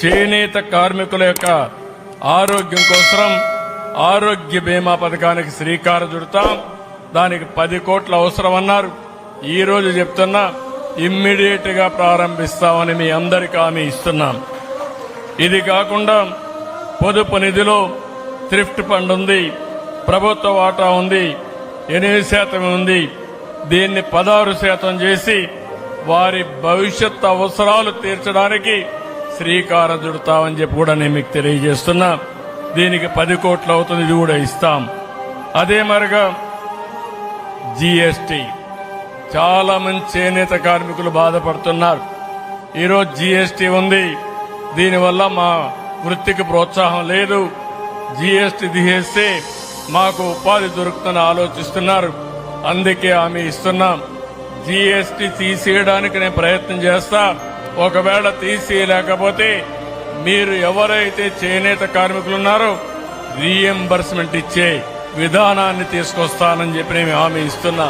చేనేత కార్మికుల యొక్క ఆరోగ్యం కోసం ఆరోగ్య బీమా పథకానికి శ్రీకారం చుడతాం. దానికి 10 కోట్ల అవసరమన్నారు. ఈ రోజు చెప్తున్నా, ఇమ్మీడియట్ గా ప్రారంభిస్తామని మీ అందరికీ హామీ ఇస్తున్నాం. ఇది కాకుండా పొదుపు నిధిలో థ్రిఫ్ట్ ఫండ్ ఉంది, ప్రభుత్వ వాటా ఉంది, 8% ఉంది. దీన్ని 16% చేసి వారి భవిష్యత్ అవసరాలు తీర్చడానికి శ్రీకారం చుడతామని చెప్పి కూడా నేను మీకు తెలియజేస్తున్నా. దీనికి 10 కోట్లు అవుతుంది, ఇది కూడా ఇస్తాం. అదే మరిగా జీఎస్టీ, చాలా మంది చేనేత కార్మికులు బాధపడుతున్నారు. ఈరోజు జీఎస్టీ ఉంది, దీనివల్ల మా వృత్తికి ప్రోత్సాహం లేదు. జీఎస్టీ తీసేస్తే మాకు ఉపాధి దొరుకుతుందని ఆలోచిస్తున్నారు. అందుకే హామీ ఇస్తున్నాం, జీఎస్టీ తీసేయడానికి నేను ప్రయత్నం చేస్తా. ఒకవేళ తీసేయలేకపోతే మీరు ఎవరైతే చేనేత కార్మికులు ఉన్నారో రీఎంబర్స్మెంట్ ఇచ్చే విధానాన్ని తీసుకొస్తానని చెప్పి నేను హామీ ఇస్తున్నా.